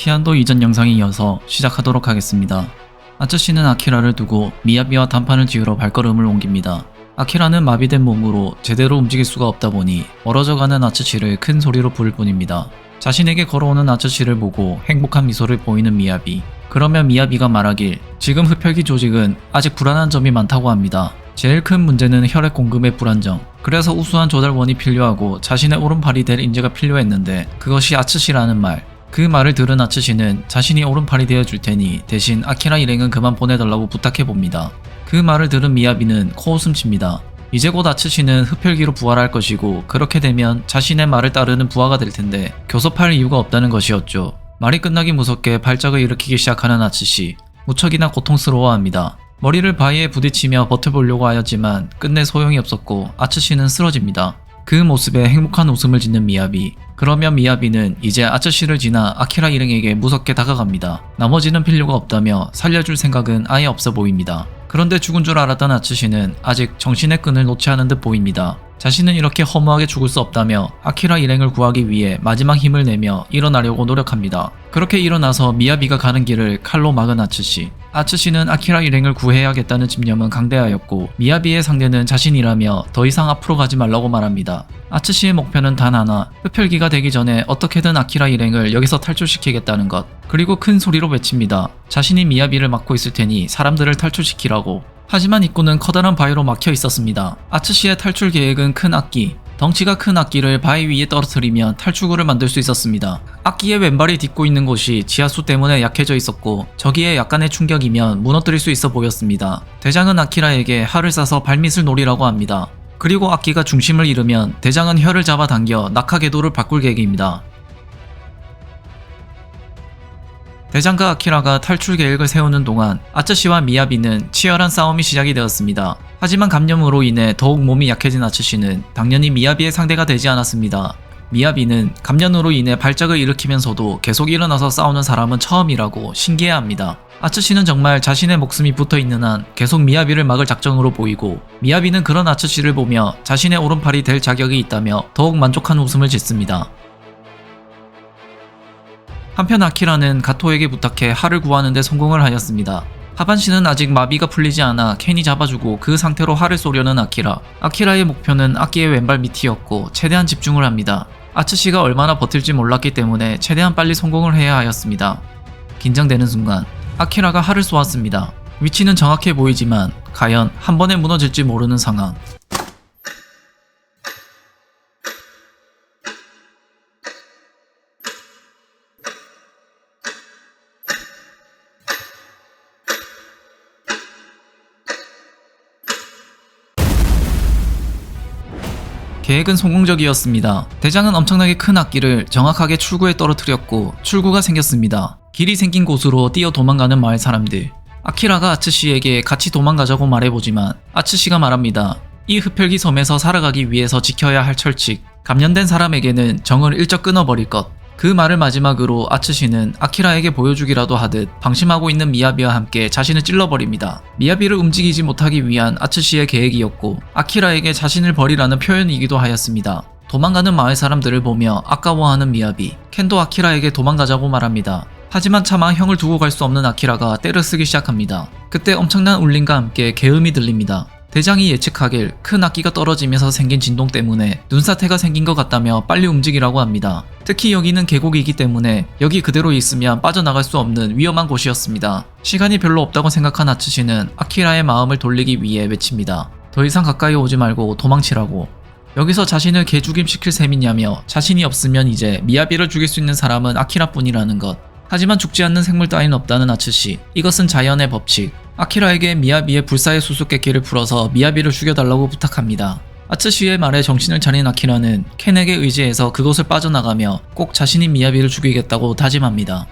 피안도 이전 영상에 이어서 시작하도록 하겠습니다. 아츠씨는 아키라를 두고 미야비와 단판을 지으러 발걸음을 옮깁니다. 아키라는 마비된 몸으로 제대로 움직일 수가 없다 보니 멀어져가는 아츠씨를 큰 소리로 부를 뿐입니다. 자신에게 걸어오는 아츠씨를 보고 행복한 미소를 보이는 미야비. 그러면 미야비가 말하길 지금 흡혈귀 조직은 아직 불안한 점이 많다고 합니다. 제일 큰 문제는 혈액 공급의 불안정. 그래서 우수한 조달원이 필요하고 자신의 오른팔이 될 인재가 필요했는데 그것이 아츠씨라는 말. 그 말을 들은 아츠씨는 자신이 오른팔이 되어줄 테니 대신 아키라 일행은 그만 보내달라고 부탁해봅니다. 그 말을 들은 미야비는 코웃음 칩니다. 이제 곧 아츠씨는 흡혈귀로 부활할 것이고 그렇게 되면 자신의 말을 따르는 부하가 될 텐데 교섭할 이유가 없다는 것이었죠. 말이 끝나기 무섭게 발작을 일으키기 시작하는 아츠씨. 무척이나 고통스러워합니다. 머리를 바위에 부딪히며 버텨보려고 하였지만 끝내 소용이 없었고 아츠씨는 쓰러집니다. 그 모습에 행복한 웃음을 짓는 미야비. 그러면 미야비는 이제 아츠씨를 지나 아키라 일행에게 무섭게 다가갑니다. 나머지는 필요가 없다며 살려줄 생각은 아예 없어 보입니다. 그런데 죽은 줄 알았던 아츠씨는 아직 정신의 끈을 놓지 않은 듯 보입니다. 자신은 이렇게 허무하게 죽을 수 없다며 아키라 일행을 구하기 위해 마지막 힘을 내며 일어나려고 노력합니다. 그렇게 일어나서 미야비가 가는 길을 칼로 막은 아츠씨. 아츠씨는 아키라 일행을 구해야겠다는 집념은 강대하였고 미야비의 상대는 자신이라며 더 이상 앞으로 가지 말라고 말합니다. 아츠씨의 목표는 단 하나, 흡혈귀가 되기 전에 어떻게든 아키라 일행을 여기서 탈출시키겠다는 것. 그리고 큰 소리로 외칩니다. 자신이 미야비를 막고 있을 테니 사람들을 탈출시키라고. 하지만 입구는 커다란 바위로 막혀 있었습니다. 아츠씨의 탈출 계획은 큰 악기. 덩치가 큰 악기를 바위 위에 떨어뜨리면 탈출구를 만들 수 있었습니다. 악기의 왼발이 딛고 있는 곳이 지하수 때문에 약해져 있었고 저기에 약간의 충격이면 무너뜨릴 수 있어 보였습니다. 대장은 아키라에게 활을 쏴서 발밑을 노리라고 합니다. 그리고 악기가 중심을 잃으면 대장은 혀를 잡아당겨 낙하 궤도를 바꿀 계획입니다. 대장과 아키라가 탈출 계획을 세우는 동안 아츠씨와 미야비는 치열한 싸움이 시작이 되었습니다. 하지만 감염으로 인해 더욱 몸이 약해진 아츠씨는 당연히 미야비의 상대가 되지 않았습니다. 미야비는 감염으로 인해 발작을 일으키면서도 계속 일어나서 싸우는 사람은 처음이라고 신기해합니다. 아츠씨는 정말 자신의 목숨이 붙어있는 한 계속 미야비를 막을 작정으로 보이고 미야비는 그런 아츠씨를 보며 자신의 오른팔이 될 자격이 있다며 더욱 만족한 웃음을 짓습니다. 한편 아키라는 가토에게 부탁해 활을 구하는 데 성공을 하였습니다. 하반신은 아직 마비가 풀리지 않아 켄이 잡아주고 그 상태로 활을 쏘려는 아키라. 아키라의 목표는 악기의 왼발 밑이었고 최대한 집중을 합니다. 아츠씨가 얼마나 버틸지 몰랐기 때문에 최대한 빨리 성공을 해야 하였습니다. 긴장되는 순간 아키라가 활을 쏘았습니다. 위치는 정확해 보이지만 과연 한 번에 무너질지 모르는 상황. 계획은 성공적이었습니다. 대장은 엄청나게 큰 악기를 정확하게 출구에 떨어뜨렸고 출구가 생겼습니다. 길이 생긴 곳으로 뛰어 도망가는 마을 사람들. 아키라가 아츠씨에게 같이 도망가자고 말해보지만 아츠씨가 말합니다. 이 흡혈귀 섬에서 살아가기 위해서 지켜야 할 철칙. 감염된 사람에게는 정을 일적 끊어버릴 것. 그 말을 마지막으로 아츠씨는 아키라에게 보여주기라도 하듯 방심하고 있는 미야비와 함께 자신을 찔러버립니다. 미야비를 움직이지 못하기 위한 아츠씨의 계획이었고 아키라에게 자신을 버리라는 표현이기도 하였습니다. 도망가는 마을 사람들을 보며 아까워하는 미야비. 켄도 아키라에게 도망가자고 말합니다. 하지만 차마 형을 두고 갈 수 없는 아키라가 때를 쓰기 시작합니다. 그때 엄청난 울림과 함께 계음이 들립니다. 대장이 예측하길 큰 악기가 떨어지면서 생긴 진동 때문에 눈사태가 생긴 것 같다며 빨리 움직이라고 합니다. 특히 여기는 계곡이기 때문에 여기 그대로 있으면 빠져나갈 수 없는 위험한 곳이었습니다. 시간이 별로 없다고 생각한 아츠씨는 아키라의 마음을 돌리기 위해 외칩니다. 더 이상 가까이 오지 말고 도망치라고. 여기서 자신을 개죽임시킬 셈이냐며 자신이 없으면 이제 미야비를 죽일 수 있는 사람은 아키라뿐이라는 것. 하지만 죽지 않는 생물 따윈 없다는 아츠씨. 이것은 자연의 법칙. 아키라에게 미야비의 불사의 수수께끼를 풀어서 미야비를 죽여달라고 부탁합니다. 아츠씨의 말에 정신을 차린 아키라는 켄에게 의지해서 그곳을 빠져나가며 꼭 자신이 미야비를 죽이겠다고 다짐합니다.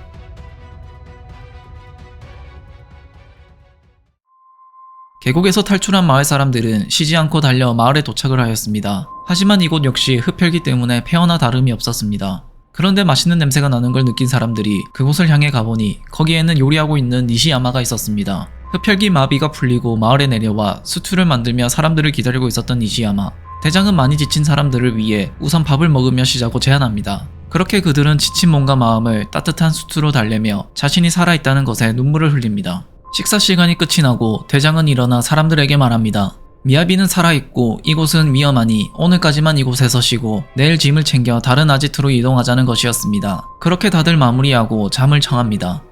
계곡에서 탈출한 마을 사람들은 쉬지 않고 달려 마을에 도착을 하였습니다. 하지만 이곳 역시 흡혈귀 때문에 폐허나 다름이 없었습니다. 그런데 맛있는 냄새가 나는 걸 느낀 사람들이 그곳을 향해 가보니 거기에는 요리하고 있는 니시야마가 있었습니다. 흡혈귀 마비가 풀리고 마을에 내려와 수투를 만들며 사람들을 기다리고 있었던 니시야마. 대장은 많이 지친 사람들을 위해 우선 밥을 먹으며 쉬자고 제안합니다. 그렇게 그들은 지친 몸과 마음을 따뜻한 수트로 달래며 자신이 살아있다는 것에 눈물을 흘립니다. 식사 시간이 끝이 나고 대장은 일어나 사람들에게 말합니다. 미야비는 살아있고 이곳은 위험하니 오늘까지만 이곳에서 쉬고 내일 짐을 챙겨 다른 아지트로 이동하자는 것이었습니다. 그렇게 다들 마무리하고 잠을 청합니다.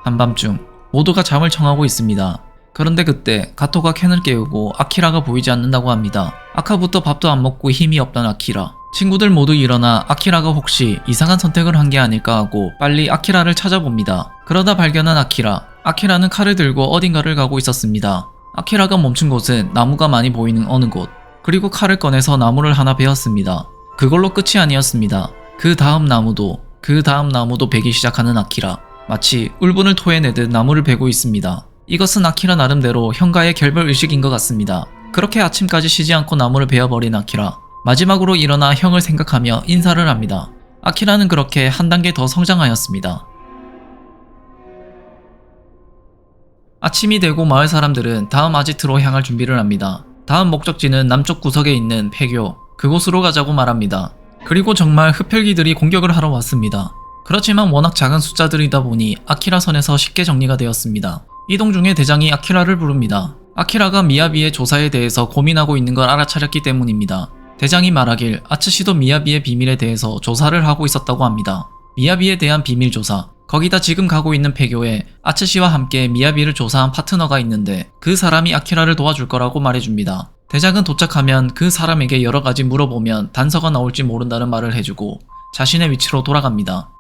한밤중 모두가 잠을 청하고 있습니다. 그런데 그때 가토가 켄을 깨우고 아키라가 보이지 않는다고 합니다. 아까부터 밥도 안 먹고 힘이 없던 아키라. 친구들 모두 일어나 아키라가 혹시 이상한 선택을 한 게 아닐까 하고 빨리 아키라를 찾아봅니다. 그러다 발견한 아키라는 칼을 들고 어딘가를 가고 있었습니다. 아키라가 멈춘 곳은 나무가 많이 보이는 어느 곳. 그리고 칼을 꺼내서 나무를 하나 베었습니다. 그걸로 끝이 아니었습니다. 그 다음 나무도 베기 시작하는 아키라. 마치 울분을 토해내듯 나무를 베고 있습니다. 이것은 아키라 나름대로 형과의 결별 의식인 것 같습니다. 그렇게 아침까지 쉬지 않고 나무를 베어버린 아키라. 마지막으로 일어나 형을 생각하며 인사를 합니다. 아키라는 그렇게 한 단계 더 성장하였습니다. 아침이 되고 마을 사람들은 다음 아지트로 향할 준비를 합니다. 다음 목적지는 남쪽 구석에 있는 폐교, 그곳으로 가자고 말합니다. 그리고 정말 흡혈귀들이 공격을 하러 왔습니다. 그렇지만 워낙 작은 숫자들이다 보니 아키라 선에서 쉽게 정리가 되었습니다. 이동 중에 대장이 아키라를 부릅니다. 아키라가 미야비의 조사에 대해서 고민하고 있는 걸 알아차렸기 때문입니다. 대장이 말하길 아츠시도 미야비의 비밀에 대해서 조사를 하고 있었다고 합니다. 미야비에 대한 비밀 조사. 거기다 지금 가고 있는 폐교에 아츠시와 함께 미야비를 조사한 파트너가 있는데 그 사람이 아키라를 도와줄 거라고 말해줍니다. 대장은 도착하면 그 사람에게 여러가지 물어보면 단서가 나올지 모른다는 말을 해주고 자신의 위치로 돌아갑니다.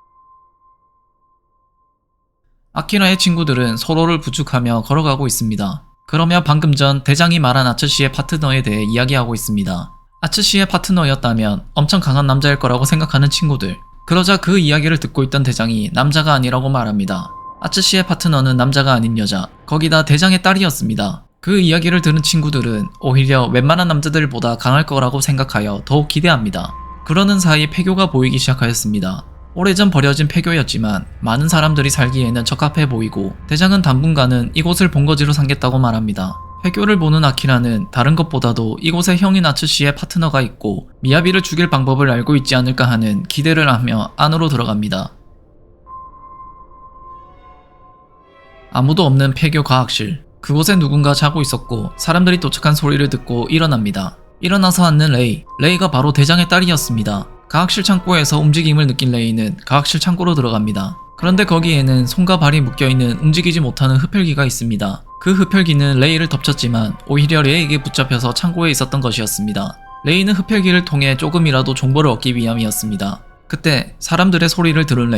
아키라의 친구들은 서로를 부축하며 걸어가고 있습니다. 그러며 방금 전 대장이 말한 아츠시의 파트너에 대해 이야기하고 있습니다. 아츠시의 파트너였다면 엄청 강한 남자일 거라고 생각하는 친구들. 그러자 그 이야기를 듣고 있던 대장이 남자가 아니라고 말합니다. 아츠시의 파트너는 남자가 아닌 여자, 거기다 대장의 딸이었습니다. 그 이야기를 들은 친구들은 오히려 웬만한 남자들보다 강할 거라고 생각하여 더욱 기대합니다. 그러는 사이 폐교가 보이기 시작하였습니다. 오래전 버려진 폐교였지만 많은 사람들이 살기에는 적합해 보이고 대장은 당분간은 이곳을 본거지로 삼겠다고 말합니다. 폐교를 보는 아키라는 다른 것보다도 이곳에 형인 아츠시의 파트너가 있고 미야비를 죽일 방법을 알고 있지 않을까 하는 기대를 하며 안으로 들어갑니다. 아무도 없는 폐교 과학실. 그곳에 누군가 자고 있었고 사람들이 도착한 소리를 듣고 일어납니다. 일어나서 앉는 레이가 바로 대장의 딸이었습니다. 과학실 창고에서 움직임을 느낀 레이는 과학실 창고로 들어갑니다. 그런데 거기에는 손과 발이 묶여있는 움직이지 못하는 흡혈귀가 있습니다. 그 흡혈귀는 레이를 덮쳤지만 오히려 레이에게 붙잡혀서 창고에 있었던 것이었습니다. 레이는 흡혈귀를 통해 조금이라도 정보를 얻기 위함이었습니다. 그때 사람들의 소리를 들은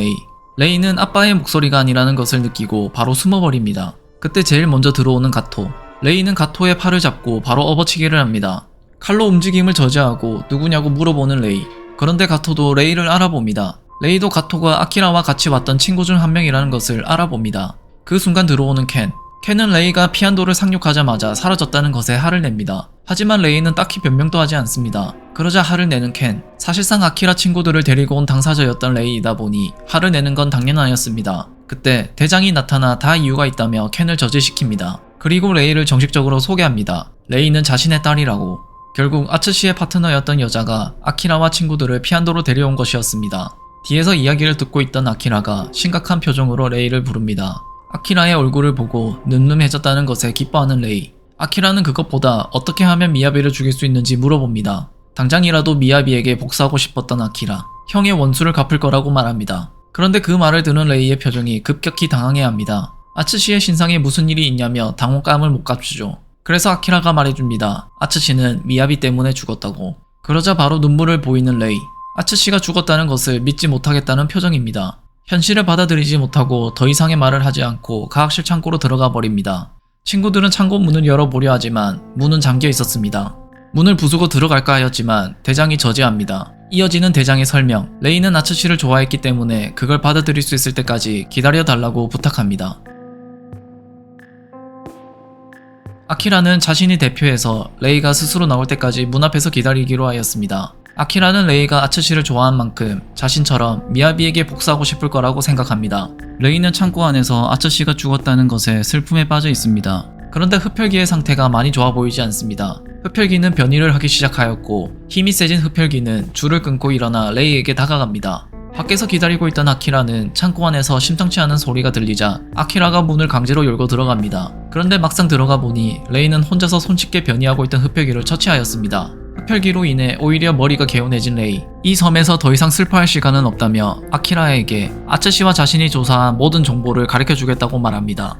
레이는 아빠의 목소리가 아니라는 것을 느끼고 바로 숨어버립니다. 그때 제일 먼저 들어오는 가토. 레이는 가토의 팔을 잡고 바로 업어치기를 합니다. 칼로 움직임을 저지하고 누구냐고 물어보는 레이. 그런데 가토도 레이를 알아봅니다. 레이도 가토가 아키라와 같이 왔던 친구 중 한 명이라는 것을 알아봅니다. 그 순간 들어오는 켄은 레이가 피안도를 상륙하자마자 사라졌다는 것에 화를 냅니다. 하지만 레이는 딱히 변명도 하지 않습니다. 그러자 화를 내는 켄. 사실상 아키라 친구들을 데리고 온 당사자였던 레이이다 보니 화를 내는 건 당연하였습니다. 그때 대장이 나타나 다 이유가 있다며 켄을 저지시킵니다. 그리고 레이를 정식적으로 소개합니다. 레이는 자신의 딸이라고. 결국 아츠시의 파트너였던 여자가 아키라와 친구들을 피안도로 데려온 것이었습니다. 뒤에서 이야기를 듣고 있던 아키라가 심각한 표정으로 레이를 부릅니다. 아키라의 얼굴을 보고 늠름해졌다는 것에 기뻐하는 레이. 아키라는 그것보다 어떻게 하면 미야비를 죽일 수 있는지 물어봅니다. 당장이라도 미야비에게 복수하고 싶었던 아키라. 형의 원수를 갚을 거라고 말합니다. 그런데 그 말을 들은 레이의 표정이 급격히 당황해합니다. 아츠시의 신상에 무슨 일이 있냐며 당혹감을 못 감추죠. 그래서 아키라가 말해줍니다. 아츠시는 미야비 때문에 죽었다고. 그러자 바로 눈물을 보이는 레이. 아츠시가 죽었다는 것을 믿지 못하겠다는 표정입니다. 현실을 받아들이지 못하고 더 이상의 말을 하지 않고 과학실 창고로 들어가 버립니다. 친구들은 창고 문을 열어보려 하지만 문은 잠겨 있었습니다. 문을 부수고 들어갈까 하였지만 대장이 저지합니다. 이어지는 대장의 설명. 레이는 아츠시를 좋아했기 때문에 그걸 받아들일 수 있을 때까지 기다려달라고 부탁합니다. 아키라는 자신이 대표해서 레이가 스스로 나올 때까지 문 앞에서 기다리기로 하였습니다. 아키라는 레이가 아츠시를 좋아한 만큼 자신처럼 미야비에게 복수하고 싶을 거라고 생각합니다. 레이는 창고 안에서 아츠시가 죽었다는 것에 슬픔에 빠져 있습니다. 그런데 흡혈귀의 상태가 많이 좋아 보이지 않습니다. 흡혈귀는 변이를 하기 시작하였고 힘이 세진 흡혈귀는 줄을 끊고 일어나 레이에게 다가갑니다. 밖에서 기다리고 있던 아키라는 창고 안에서 심상치 않은 소리가 들리자 아키라가 문을 강제로 열고 들어갑니다. 그런데 막상 들어가 보니 레이는 혼자서 손쉽게 변이하고 있던 흡혈귀를 처치하였습니다. 흡혈귀로 인해 오히려 머리가 개운해진 레이. 이 섬에서 더 이상 슬퍼할 시간은 없다며 아키라에게 아츠시와 자신이 조사한 모든 정보를 가르쳐주겠다고 말합니다.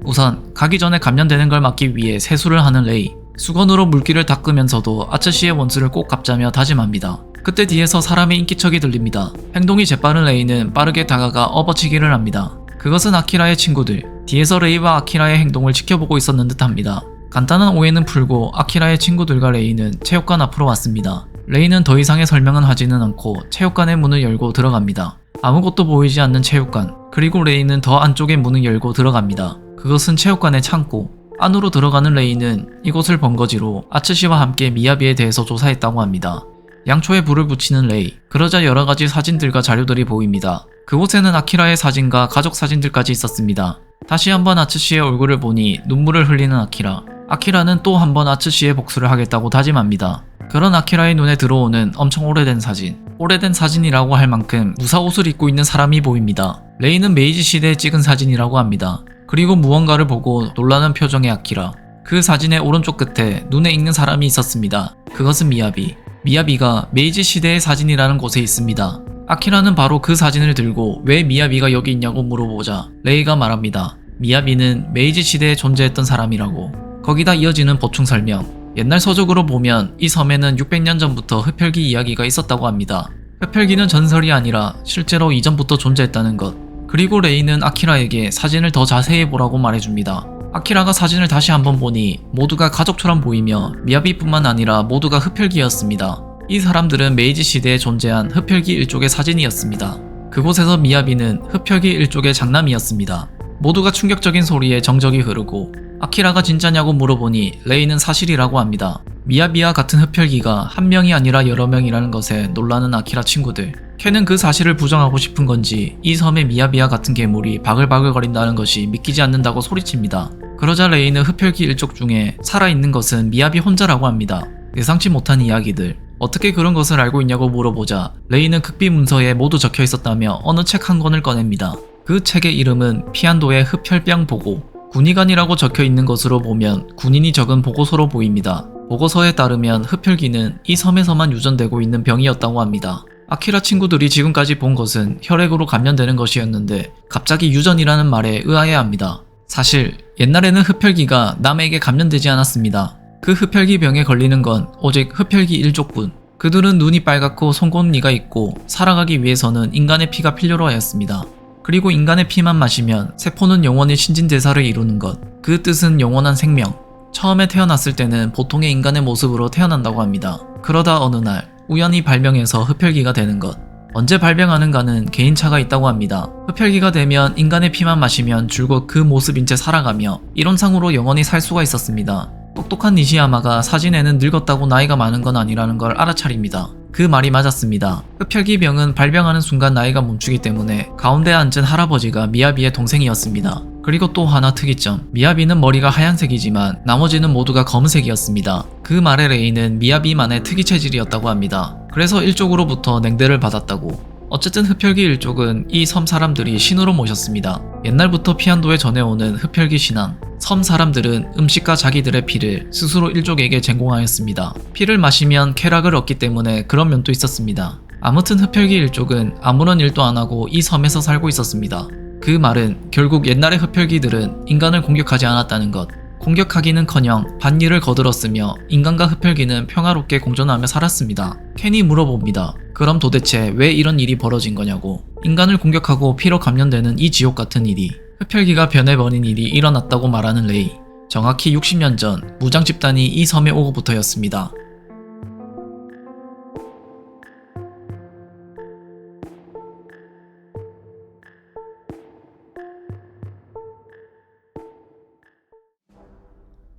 우선 가기 전에 감염되는 걸 막기 위해 세수를 하는 레이. 수건으로 물기를 닦으면서도 아츠시의 원수를 꼭 갚자며 다짐합니다. 그때 뒤에서 사람의 인기척이 들립니다. 행동이 재빠른 레이는 빠르게 다가가 업어치기를 합니다. 그것은 아키라의 친구들. 뒤에서 레이와 아키라의 행동을 지켜보고 있었는 듯합니다. 간단한 오해는 풀고 아키라의 친구들과 레이는 체육관 앞으로 왔습니다. 레이는 더 이상의 설명은 하지는 않고 체육관의 문을 열고 들어갑니다. 아무것도 보이지 않는 체육관. 그리고 레이는 더 안쪽의 문을 열고 들어갑니다. 그것은 체육관의 창고. 안으로 들어가는 레이는 이곳을 번거지로 아츠시와 함께 미야비에 대해서 조사했다고 합니다. 양초에 불을 붙이는 레이. 그러자 여러가지 사진들과 자료들이 보입니다. 그곳에는 아키라의 사진과 가족 사진들까지 있었습니다. 다시 한번 아츠시의 얼굴을 보니 눈물을 흘리는 아키라. 아키라는 또 한번 아츠시의 복수를 하겠다고 다짐합니다. 그런 아키라의 눈에 들어오는 엄청 오래된 사진. 오래된 사진이라고 할 만큼 무사옷을 입고 있는 사람이 보입니다. 레이는 메이지 시대에 찍은 사진이라고 합니다. 그리고 무언가를 보고 놀라는 표정의 아키라. 그 사진의 오른쪽 끝에 눈에 익는 사람이 있었습니다. 그것은 미야비. 미야비가 메이지 시대의 사진이라는 곳에 있습니다. 아키라는 바로 그 사진을 들고 왜 미야비가 여기 있냐고 물어보자 레이가 말합니다. 미야비는 메이지 시대에 존재했던 사람이라고. 거기다 이어지는 보충 설명. 옛날 서적으로 보면 이 섬에는 600년 전부터 흡혈귀 이야기가 있었다고 합니다. 흡혈귀는 전설이 아니라 실제로 이전부터 존재했다는 것. 그리고 레이는 아키라에게 사진을 더 자세히 보라고 말해줍니다. 아키라가 사진을 다시 한번 보니 모두가 가족처럼 보이며 미야비뿐만 아니라 모두가 흡혈귀였습니다. 이 사람들은 메이지 시대에 존재한 흡혈귀 일족의 사진이었습니다. 그곳에서 미야비는 흡혈귀 일족의 장남이었습니다. 모두가 충격적인 소리에 정적이 흐르고 아키라가 진짜냐고 물어보니 레이는 사실이라고 합니다. 미야비와 같은 흡혈귀가 한 명이 아니라 여러 명이라는 것에 놀라는 아키라 친구들. 캔은 그 사실을 부정하고 싶은 건지 이 섬에 미야비와 같은 괴물이 바글바글거린다는 것이 믿기지 않는다고 소리칩니다. 그러자 레이는 흡혈귀 일족 중에 살아있는 것은 미야비 혼자라고 합니다. 예상치 못한 이야기들. 어떻게 그런 것을 알고 있냐고 물어보자 레이는 극비 문서에 모두 적혀 있었다며 어느 책 한 권을 꺼냅니다. 그 책의 이름은 피안도의 흡혈병 보고. 군의관이라고 적혀 있는 것으로 보면 군인이 적은 보고서로 보입니다. 보고서에 따르면 흡혈귀는 이 섬에서만 유전되고 있는 병이었다고 합니다. 아키라 친구들이 지금까지 본 것은 혈액으로 감염되는 것이었는데 갑자기 유전이라는 말에 의아해합니다. 사실 옛날에는 흡혈귀가 남에게 감염되지 않았습니다. 그 흡혈귀 병에 걸리는 건 오직 흡혈귀 일족뿐. 그들은 눈이 빨갛고 송곳니가 있고 살아가기 위해서는 인간의 피가 필요로 하였습니다. 그리고 인간의 피만 마시면 세포는 영원히 신진대사를 이루는 것. 그 뜻은 영원한 생명. 처음에 태어났을 때는 보통의 인간의 모습으로 태어난다고 합니다. 그러다 어느 날 우연히 발병해서 흡혈귀가 되는 것. 언제 발병하는가는 개인차가 있다고 합니다. 흡혈귀가 되면 인간의 피만 마시면 줄곧 그 모습인 채 살아가며 이론상으로 영원히 살 수가 있었습니다. 똑똑한 니시야마가 사진에는 늙었다고 나이가 많은 건 아니라는 걸 알아차립니다. 그 말이 맞았습니다. 흡혈귀 병은 발병하는 순간 나이가 멈추기 때문에 가운데 앉은 할아버지가 미야비의 동생이었습니다. 그리고 또 하나 특이점. 미야비는 머리가 하얀색이지만 나머지는 모두가 검은색이었습니다. 그 말에 레이는 미야비만의 특이 체질이었다고 합니다. 그래서 일족으로부터 냉대를 받았다고. 어쨌든 흡혈귀 일족은 이 섬 사람들이 신으로 모셨습니다. 옛날부터 피안도에 전해오는 흡혈귀 신앙. 섬 사람들은 음식과 자기들의 피를 스스로 일족에게 제공하였습니다. 피를 마시면 쾌락을 얻기 때문에 그런 면도 있었습니다. 아무튼 흡혈귀 일족은 아무런 일도 안 하고 이 섬에서 살고 있었습니다. 그 말은 결국 옛날의 흡혈귀들은 인간을 공격하지 않았다는 것. 공격하기는커녕 반일을 거들었으며 인간과 흡혈귀는 평화롭게 공존하며 살았습니다. 켄이 물어봅니다. 그럼 도대체 왜 이런 일이 벌어진 거냐고. 인간을 공격하고 피로 감염되는 이 지옥 같은 일이. 흡혈귀가 변해버린 일이 일어났다고 말하는 레이. 정확히 60년 전 무장 집단이 이 섬에 오고부터였습니다.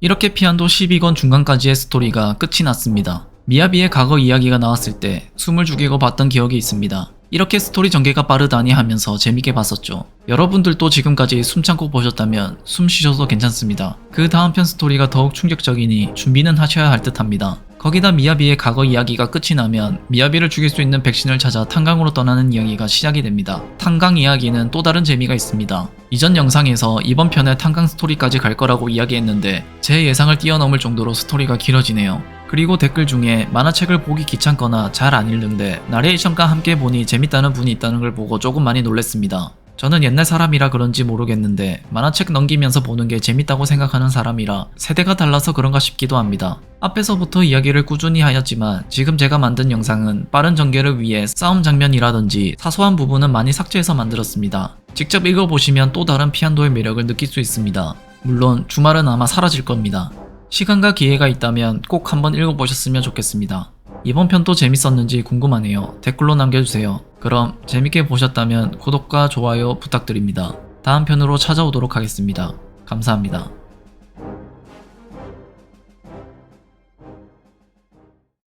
이렇게 피안도 12권 중간까지의 스토리가 끝이 났습니다. 미야비의 과거 이야기가 나왔을 때 숨을 죽이고 봤던 기억이 있습니다. 이렇게 스토리 전개가 빠르다니 하면서 재밌게 봤었죠. 여러분들도 지금까지 숨 참고 보셨다면 숨 쉬셔도 괜찮습니다. 그 다음 편 스토리가 더욱 충격적이니 준비는 하셔야 할 듯 합니다. 거기다 미야비의 과거 이야기가 끝이 나면 미야비를 죽일 수 있는 백신을 찾아 탄강으로 떠나는 이야기가 시작이 됩니다. 탄강 이야기는 또 다른 재미가 있습니다. 이전 영상에서 이번 편에 탄강 스토리까지 갈 거라고 이야기했는데 제 예상을 뛰어넘을 정도로 스토리가 길어지네요. 그리고 댓글 중에 만화책을 보기 귀찮거나 잘 안 읽는데 나레이션과 함께 보니 재밌다는 분이 있다는 걸 보고 조금 많이 놀랬습니다. 저는 옛날 사람이라 그런지 모르겠는데 만화책 넘기면서 보는 게 재밌다고 생각하는 사람이라 세대가 달라서 그런가 싶기도 합니다. 앞에서부터 이야기를 꾸준히 하였지만 지금 제가 만든 영상은 빠른 전개를 위해 싸움 장면이라든지 사소한 부분은 많이 삭제해서 만들었습니다. 직접 읽어보시면 또 다른 피안도의 매력을 느낄 수 있습니다. 물론 주말은 아마 사라질 겁니다. 시간과 기회가 있다면 꼭 한번 읽어보셨으면 좋겠습니다. 이번 편도 재밌었는지 궁금하네요. 댓글로 남겨주세요. 그럼 재밌게 보셨다면 구독과 좋아요 부탁드립니다. 다음 편으로 찾아오도록 하겠습니다. 감사합니다.